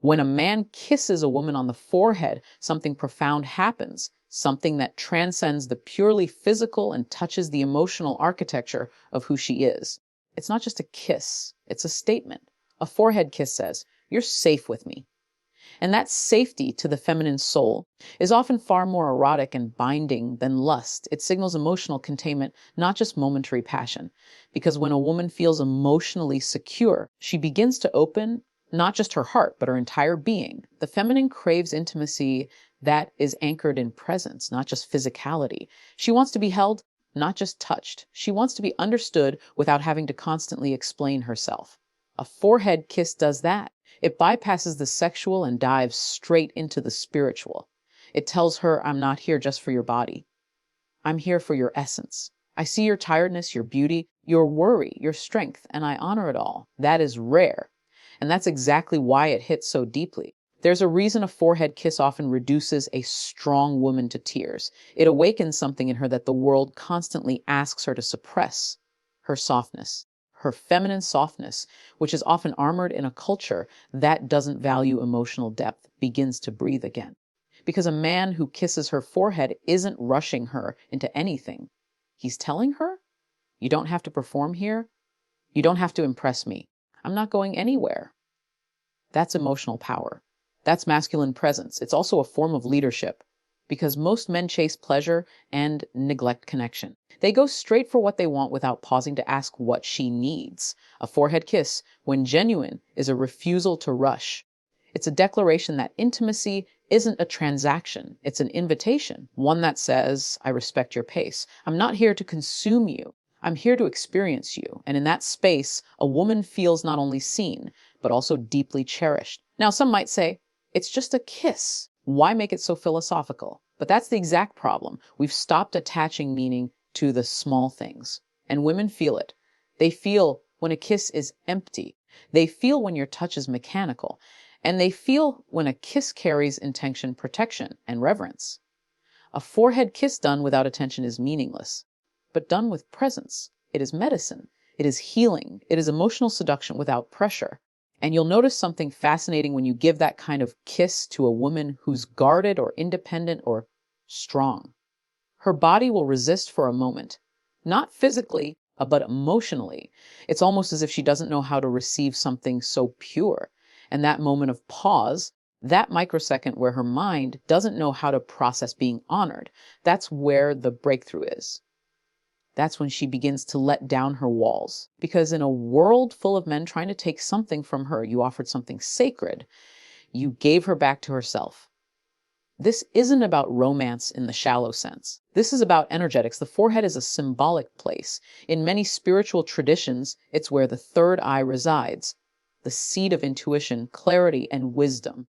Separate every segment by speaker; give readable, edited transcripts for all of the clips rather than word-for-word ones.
Speaker 1: When a man kisses a woman on the forehead, something profound happens, something that transcends the purely physical and touches the emotional architecture of who she is. It's not just a kiss, it's a statement. A forehead kiss says, "You're safe with me." And that safety to the feminine soul is often far more erotic and binding than lust. It signals emotional containment, not just momentary passion. Because when a woman feels emotionally secure, she begins to open not just her heart, but her entire being. The feminine craves intimacy that is anchored in presence, not just physicality. She wants to be held, not just touched. She wants to be understood without having to constantly explain herself. A forehead kiss does that. It bypasses the sexual and dives straight into the spiritual. It tells her, "I'm not here just for your body. I'm here for your essence. I see your tiredness, your beauty, your worry, your strength, and I honor it all." That is rare. And that's exactly why it hits so deeply. There's a reason a forehead kiss often reduces a strong woman to tears. It awakens something in her that the world constantly asks her to suppress: her softness. Her feminine softness, which is often armored in a culture that doesn't value emotional depth, begins to breathe again. Because a man who kisses her forehead isn't rushing her into anything. He's telling her, "You don't have to perform here. You don't have to impress me. I'm not going anywhere." That's emotional power. That's masculine presence. It's also a form of leadership. Because most men chase pleasure and neglect connection. They go straight for what they want without pausing to ask what she needs. A forehead kiss, when genuine, is a refusal to rush. It's a declaration that intimacy isn't a transaction. It's an invitation, one that says, "I respect your pace. I'm not here to consume you. I'm here to experience you." And in that space, a woman feels not only seen, but also deeply cherished. Now, some might say, "It's just a kiss. Why make it so philosophical?" But that's the exact problem. We've stopped attaching meaning to the small things. And women feel it. They feel when a kiss is empty. They feel when your touch is mechanical. And they feel when a kiss carries intention, protection, and reverence. A forehead kiss done without attention is meaningless. But done with presence, it is medicine. It is healing. It is emotional seduction without pressure. And you'll notice something fascinating when you give that kind of kiss to a woman who's guarded or independent or strong. Her body will resist for a moment, not physically, but emotionally. It's almost as if she doesn't know how to receive something so pure. And that moment of pause, that microsecond where her mind doesn't know how to process being honored, that's where the breakthrough is. That's when she begins to let down her walls. Because in a world full of men trying to take something from her, you offered something sacred. You gave her back to herself. This isn't about romance in the shallow sense. This is about energetics. The forehead is a symbolic place. In many spiritual traditions, it's where the third eye resides, the seat of intuition, clarity, and wisdom.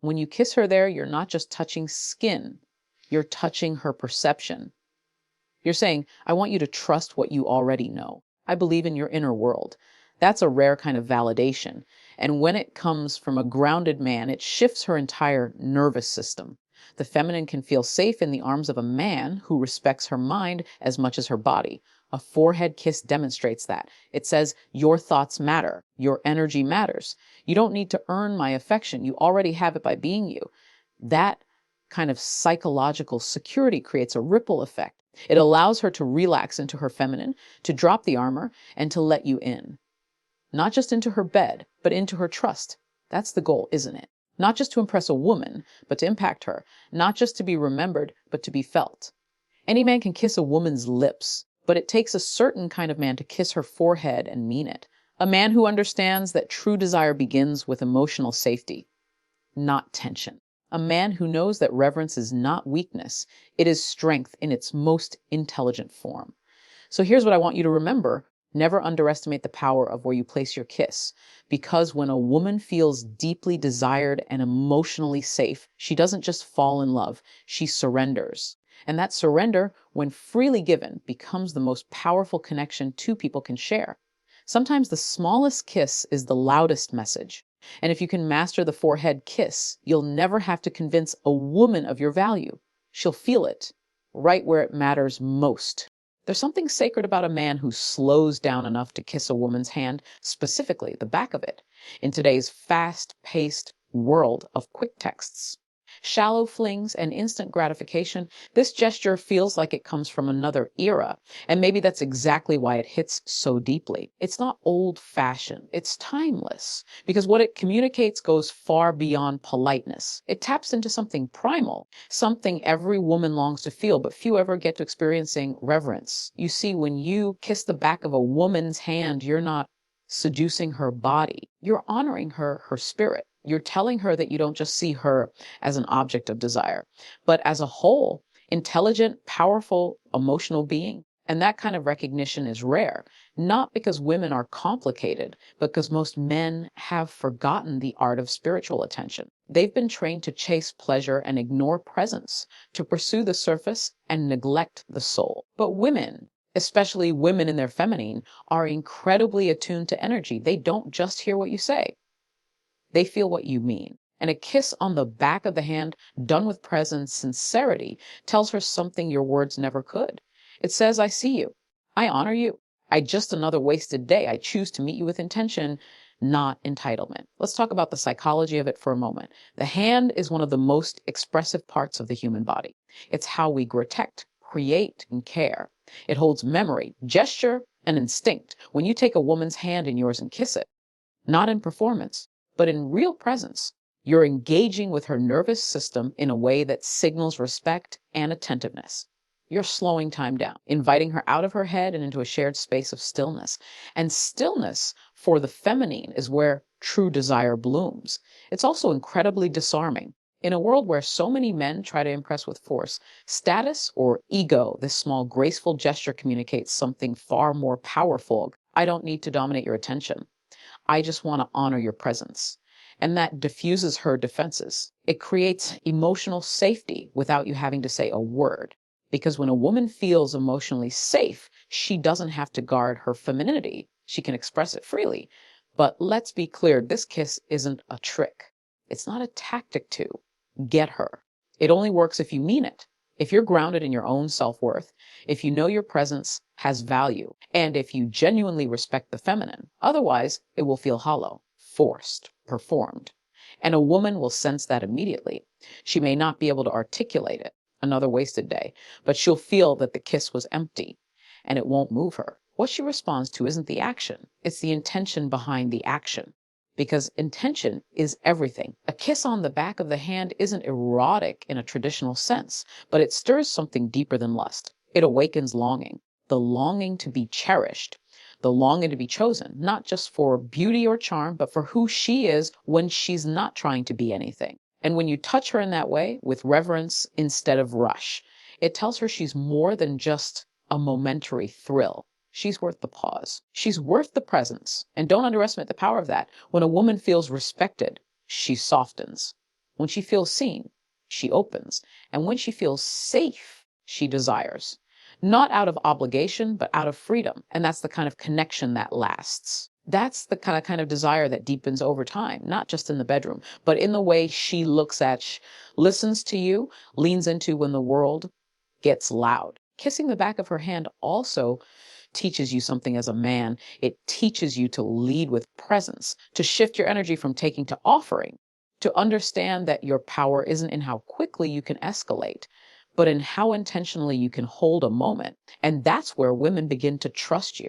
Speaker 1: When you kiss her there, you're not just touching skin. You're touching her perception. You're saying, "I want you to trust what you already know. I believe in your inner world." That's a rare kind of validation. And when it comes from a grounded man, it shifts her entire nervous system. The feminine can feel safe in the arms of a man who respects her mind as much as her body. A forehead kiss demonstrates that. It says, "Your thoughts matter. Your energy matters. You don't need to earn my affection. You already have it by being you." That kind of psychological security creates a ripple effect. It allows her to relax into her feminine, to drop the armor, and to let you in. Not just into her bed, but into her trust. That's the goal, isn't it? Not just to impress a woman, but to impact her. Not just to be remembered, but to be felt. Any man can kiss a woman's lips, but it takes a certain kind of man to kiss her forehead and mean it. A man who understands that true desire begins with emotional safety, not tension. A man who knows that reverence is not weakness, it is strength in its most intelligent form. So here's what I want you to remember. Never underestimate the power of where you place your kiss. Because when a woman feels deeply desired and emotionally safe, she doesn't just fall in love, she surrenders. And that surrender, when freely given, becomes the most powerful connection two people can share. Sometimes the smallest kiss is the loudest message. And if you can master the forehead kiss, you'll never have to convince a woman of your value. She'll feel it, right where it matters most. There's something sacred about a man who slows down enough to kiss a woman's hand, specifically the back of it. In today's fast-paced world of quick texts. Shallow flings and instant gratification, this gesture feels like it comes from another era, and maybe that's exactly why it hits so deeply. It's not old-fashioned, it's timeless, because what it communicates goes far beyond politeness. It taps into something primal, something every woman longs to feel, but few ever get to experiencing: reverence. You see, when you kiss the back of a woman's hand, you're not seducing her body. You're honoring her spirit. You're telling her that you don't just see her as an object of desire, but as a whole, intelligent, powerful, emotional being. And that kind of recognition is rare, not because women are complicated, but because most men have forgotten the art of spiritual attention. They've been trained to chase pleasure and ignore presence, to pursue the surface and neglect the soul. But women, especially women in their feminine, are incredibly attuned to energy. They don't just hear what you say, they feel what you mean. And a kiss on the back of the hand, done with presence, sincerity, tells her something your words never could. It says, I see you. I honor you. I just another wasted day. I choose to meet you with intention, not entitlement. Let's talk about the psychology of it for a moment. The hand is one of the most expressive parts of the human body. It's how we protect, create, and care. It holds memory, gesture, and instinct. When you take a woman's hand in yours and kiss it, not in performance, but in real presence, you're engaging with her nervous system in a way that signals respect and attentiveness. You're slowing time down, inviting her out of her head and into a shared space of stillness. And stillness for the feminine is where true desire blooms. It's also incredibly disarming. In a world where so many men try to impress with force, status, or ego, this small, graceful gesture communicates something far more powerful. I don't need to dominate your attention. I just want to honor your presence. And that diffuses her defenses. It creates emotional safety without you having to say a word. Because when a woman feels emotionally safe, she doesn't have to guard her femininity. She can express it freely. But let's be clear, this kiss isn't a trick. It's not a tactic to get her. It only works if you mean it. If you're grounded in your own self-worth, if you know your presence has value, and if you genuinely respect the feminine. Otherwise, it will feel hollow, forced, performed. And a woman will sense that immediately. She may not be able to articulate it, another wasted day, but she'll feel that the kiss was empty, and it won't move her. What she responds to isn't the action, it's the intention behind the action. Because intention is everything. A kiss on the back of the hand isn't erotic in a traditional sense, but it stirs something deeper than lust. It awakens longing, the longing to be cherished, the longing to be chosen, not just for beauty or charm, but for who she is when she's not trying to be anything. And when you touch her in that way, with reverence instead of rush, it tells her she's more than just a momentary thrill. She's worth the pause. She's worth the presence. And don't underestimate the power of that. When a woman feels respected, she softens. When she feels seen, she opens. And when she feels safe, she desires. Not out of obligation, but out of freedom. And that's the kind of connection that lasts. That's the kind of desire that deepens over time, not just in the bedroom, but in the way she looks at, listens to you, leans into when the world gets loud. Kissing the back of her hand also teaches you something as a man. It teaches you to lead with presence, to shift your energy from taking to offering, to understand that your power isn't in how quickly you can escalate, but in how intentionally you can hold a moment. And that's where women begin to trust you,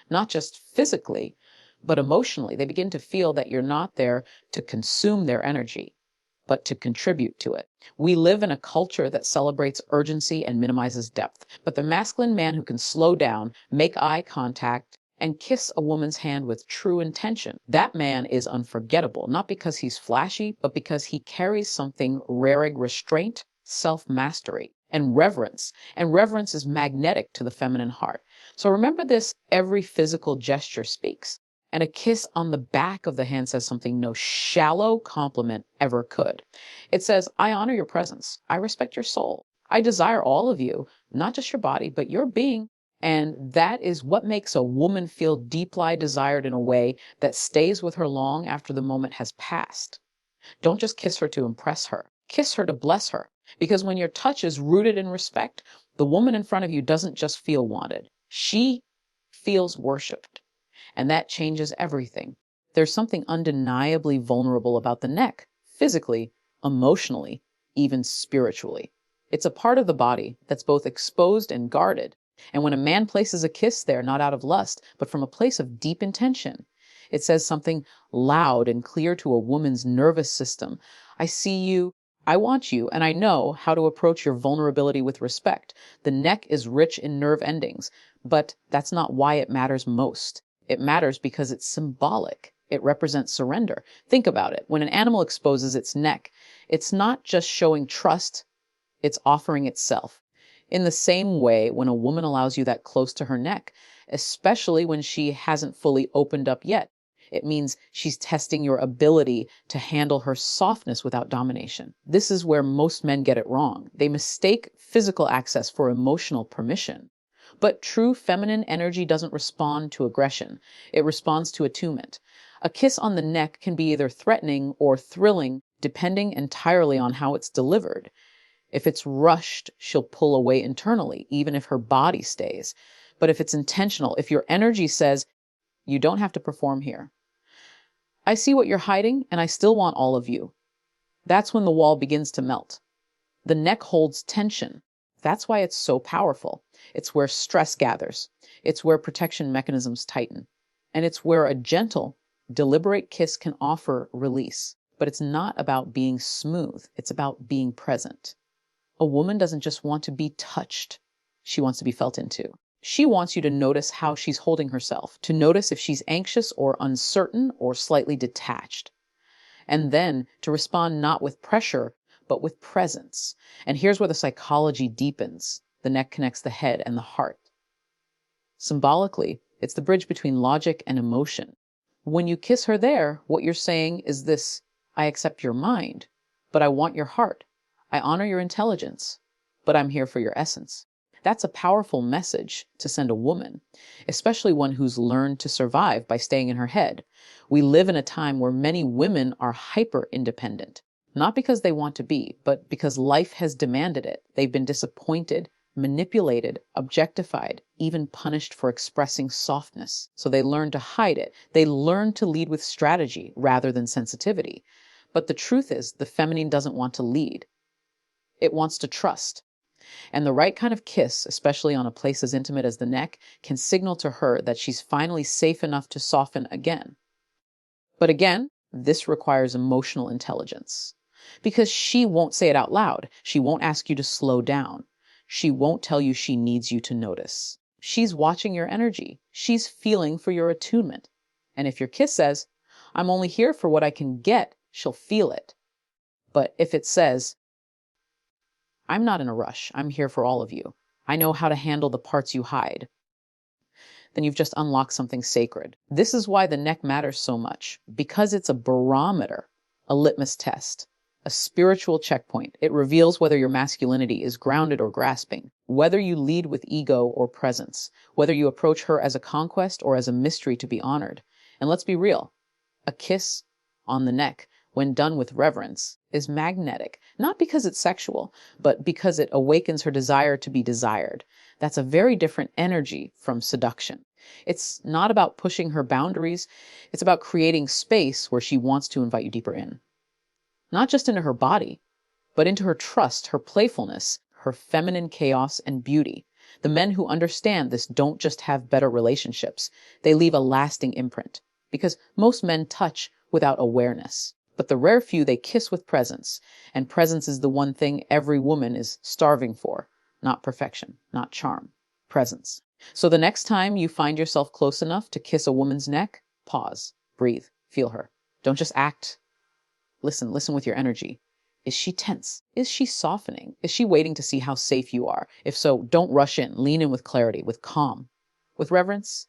Speaker 1: not just physically, but emotionally. They begin to feel that you're not there to consume their energy, but to contribute to it. We live in a culture that celebrates urgency and minimizes depth, but the masculine man who can slow down, make eye contact, and kiss a woman's hand with true intention, that man is unforgettable, not because he's flashy, but because he carries something raring: restraint, self-mastery, and reverence. And reverence is magnetic to the feminine heart. So remember this: every physical gesture speaks. And a kiss on the back of the hand says something no shallow compliment ever could. It says, I honor your presence. I respect your soul. I desire all of you, not just your body, but your being. And that is what makes a woman feel deeply desired in a way that stays with her long after the moment has passed. Don't just kiss her to impress her. Kiss her to bless her. Because when your touch is rooted in respect, the woman in front of you doesn't just feel wanted. She feels worshipped. And that changes everything. There's something undeniably vulnerable about the neck. physically, emotionally, even spiritually. It's a part of the body that's both exposed and guarded. And when a man places a kiss there, not out of lust, but from a place of deep intention, it says something loud and clear to a woman's nervous system. I see you, I want you, and I know how to approach your vulnerability with respect. The neck is rich in nerve endings, but that's not why it matters most. It matters because it's symbolic. It represents surrender. Think about it. When an animal exposes its neck, it's not just showing trust, it's offering itself. In the same way, when a woman allows you that close to her neck, especially when she hasn't fully opened up yet, it means she's testing your ability to handle her softness without domination. This is where most men get it wrong. They mistake physical access for emotional permission. But true feminine energy doesn't respond to aggression. It responds to attunement. A kiss on the neck can be either threatening or thrilling, depending entirely on how it's delivered. If it's rushed, she'll pull away internally, even if her body stays. But if it's intentional, if your energy says, you don't have to perform here. I see what you're hiding, and I still want all of you. That's when the wall begins to melt. The neck holds tension. That's why it's so powerful. It's where stress gathers. It's where protection mechanisms tighten. And it's where a gentle, deliberate kiss can offer release. But it's not about being smooth. It's about being present. A woman doesn't just want to be touched. She wants to be felt into. She wants you to notice how she's holding herself, to notice if she's anxious or uncertain or slightly detached. And then to respond not with pressure, but with presence. And here's where the psychology deepens. The neck connects the head and the heart. Symbolically, it's the bridge between logic and emotion. When you kiss her there, what you're saying is this: I accept your mind, but I want your heart. I honor your intelligence, but I'm here for your essence. That's a powerful message to send a woman, especially one who's learned to survive by staying in her head. We live in a time where many women are hyper-independent, not because they want to be, but because life has demanded it. They've been disappointed, manipulated, objectified, even punished for expressing softness. So they learn to hide it. They learn to lead with strategy rather than sensitivity. But the truth is, the feminine doesn't want to lead. It wants to trust. And the right kind of kiss, especially on a place as intimate as the neck, can signal to her that she's finally safe enough to soften again. But again, this requires emotional intelligence. Because she won't say it out loud. She won't ask you to slow down. She won't tell you she needs you to notice. She's watching your energy. She's feeling for your attunement. And if your kiss says, I'm only here for what I can get, she'll feel it. But if it says, I'm not in a rush. I'm here for all of you. I know how to handle the parts you hide. Then you've just unlocked something sacred. This is why the neck matters so much, because it's a barometer, a litmus test, a spiritual checkpoint. It reveals whether your masculinity is grounded or grasping, whether you lead with ego or presence, whether you approach her as a conquest or as a mystery to be honored. And let's be real, a kiss on the neck, when done with reverence, is magnetic, not because it's sexual, but because it awakens her desire to be desired. That's a very different energy from seduction. It's not about pushing her boundaries. It's about creating space where she wants to invite you deeper in. Not just into her body, but into her trust, her playfulness, her feminine chaos and beauty. The men who understand this don't just have better relationships. They leave a lasting imprint. Because most men touch without awareness. But the rare few, they kiss with presence. And presence is the one thing every woman is starving for. Not perfection, not charm. Presence. So the next time you find yourself close enough to kiss a woman's neck, pause, breathe, feel her. Don't just act. Listen with your energy. Is she tense? Is she softening? Is she waiting to see how safe you are? If so, don't rush in. Lean in with clarity, with calm, with reverence.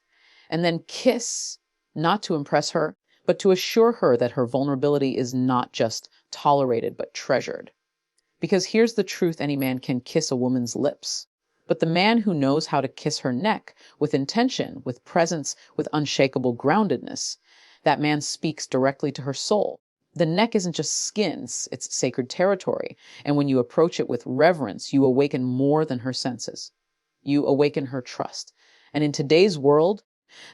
Speaker 1: And then kiss, not to impress her, but to assure her that her vulnerability is not just tolerated, but treasured. Because here's the truth: any man can kiss a woman's lips. But the man who knows how to kiss her neck with intention, with presence, with unshakable groundedness, that man speaks directly to her soul. The neck isn't just skins, it's sacred territory. And when you approach it with reverence, you awaken more than her senses. You awaken her trust. And in today's world,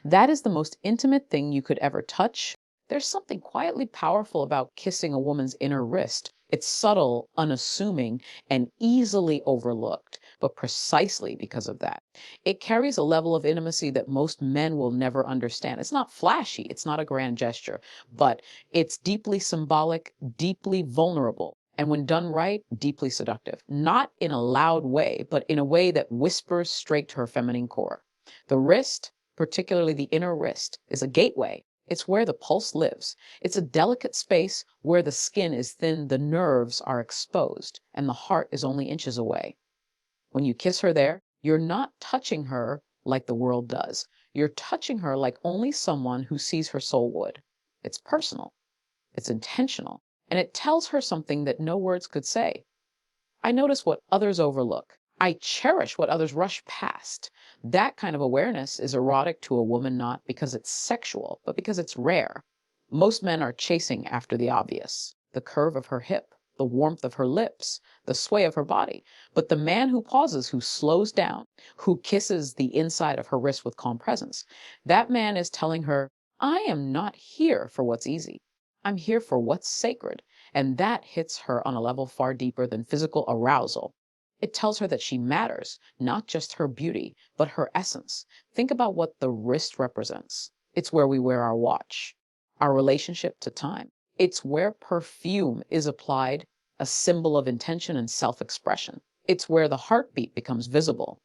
Speaker 1: that is the most intimate thing you could ever touch, There's something quietly powerful about kissing a woman's inner wrist. It's subtle, unassuming, and easily overlooked, but precisely because of that, it carries a level of intimacy that most men will never understand. It's not flashy, it's not a grand gesture, but it's deeply symbolic, deeply vulnerable, and when done right, deeply seductive. Not in a loud way, but in a way that whispers straight to her feminine core. The wrist, particularly the inner wrist, is a gateway. It's where the pulse lives. It's a delicate space where the skin is thin, the nerves are exposed, and the heart is only inches away. When you kiss her there, you're not touching her like the world does. You're touching her like only someone who sees her soul would. It's personal, it's intentional, and it tells her something that no words could say. I notice what others overlook. I cherish what others rush past. That kind of awareness is erotic to a woman not because it's sexual, but because it's rare. Most men are chasing after the obvious, the curve of her hip, the warmth of her lips, the sway of her body. But the man who pauses, who slows down, who kisses the inside of her wrist with calm presence, that man is telling her, I am not here for what's easy. I'm here for what's sacred. And that hits her on a level far deeper than physical arousal. It tells her that she matters, not just her beauty, but her essence. Think about what the wrist represents. It's where we wear our watch, our relationship to time. It's where perfume is applied, a symbol of intention and self-expression. It's where the heartbeat becomes visible.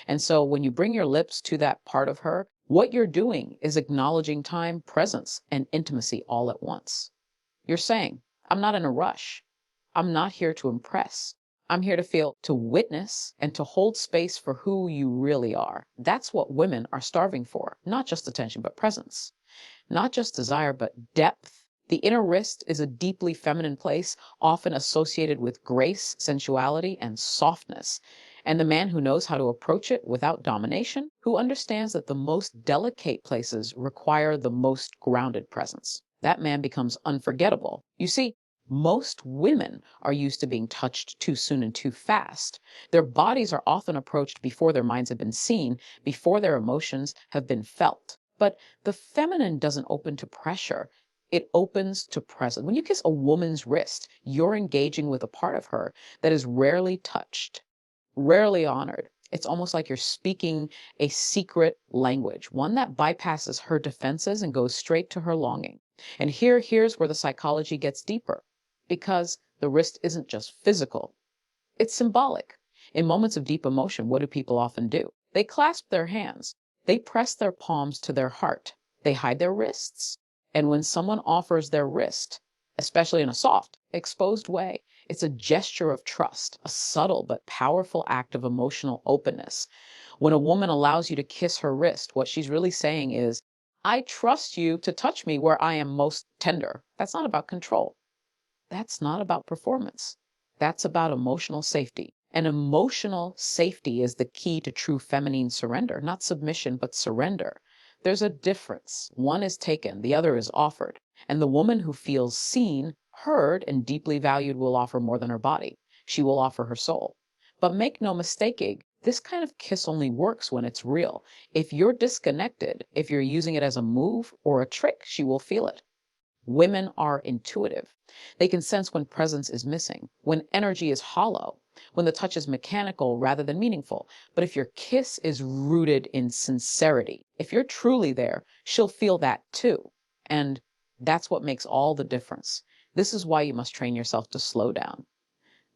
Speaker 1: And so when you bring your lips to that part of her, what you're doing is acknowledging time, presence, and intimacy all at once. You're saying, I'm not in a rush. I'm not here to impress. I'm here to feel, to witness, and to hold space for who you really are. That's what women are starving for. Not just attention, but presence. Not just desire, but depth. The inner wrist is a deeply feminine place, often associated with grace, sensuality, and softness. And the man who knows how to approach it without domination, who understands that the most delicate places require the most grounded presence, that man becomes unforgettable. You see, most women are used to being touched too soon and too fast. Their bodies are often approached before their minds have been seen, before their emotions have been felt. But the feminine doesn't open to pressure. It opens to presence. When you kiss a woman's wrist, you're engaging with a part of her that is rarely touched, rarely honored. It's almost like you're speaking a secret language, one that bypasses her defenses and goes straight to her longing. And here's where the psychology gets deeper, because the wrist isn't just physical, it's symbolic. In moments of deep emotion, what do people often do? They clasp their hands, they press their palms to their heart, they hide their wrists. And when someone offers their wrist, especially in a soft, exposed way, it's a gesture of trust, a subtle but powerful act of emotional openness. When a woman allows you to kiss her wrist, what she's really saying is, I trust you to touch me where I am most tender. That's not about control. That's not about performance. That's about emotional safety. And emotional safety is the key to true feminine surrender, not submission, but surrender. There's a difference. One is taken, the other is offered. And the woman who feels seen, heard, and deeply valued will offer more than her body. She will offer her soul. But make no mistaking, this kind of kiss only works when it's real. If you're disconnected, if you're using it as a move or a trick, she will feel it. Women are intuitive. They can sense when presence is missing, when energy is hollow, when the touch is mechanical rather than meaningful. But if your kiss is rooted in sincerity, if you're truly there, she'll feel that too. And that's what makes all the difference. This is why you must train yourself to slow down.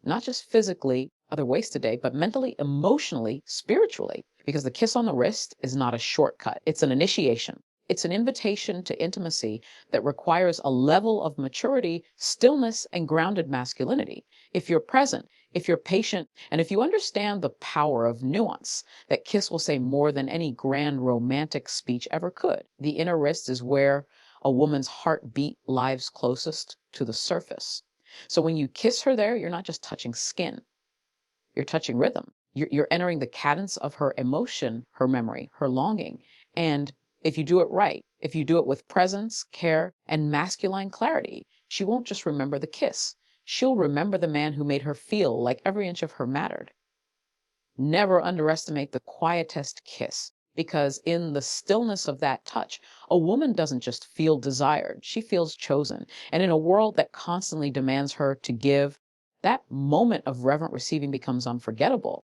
Speaker 1: Not just physically, other ways today, but mentally, emotionally, spiritually. Because the kiss on the wrist is not a shortcut. It's an initiation. It's an invitation to intimacy that requires a level of maturity, stillness, and grounded masculinity. If you're present, if you're patient, and if you understand the power of nuance, that kiss will say more than any grand romantic speech ever could. The inner wrist is where a woman's heartbeat lies closest to the surface. So when you kiss her there, you're not just touching skin, you're touching rhythm. You're entering the cadence of her emotion, her memory, her longing. And if you do it right, if you do it with presence, care, and masculine clarity, she won't just remember the kiss. She'll remember the man who made her feel like every inch of her mattered. Never underestimate the quietest kiss. Because in the stillness of that touch, a woman doesn't just feel desired, she feels chosen. And in a world that constantly demands her to give, that moment of reverent receiving becomes unforgettable.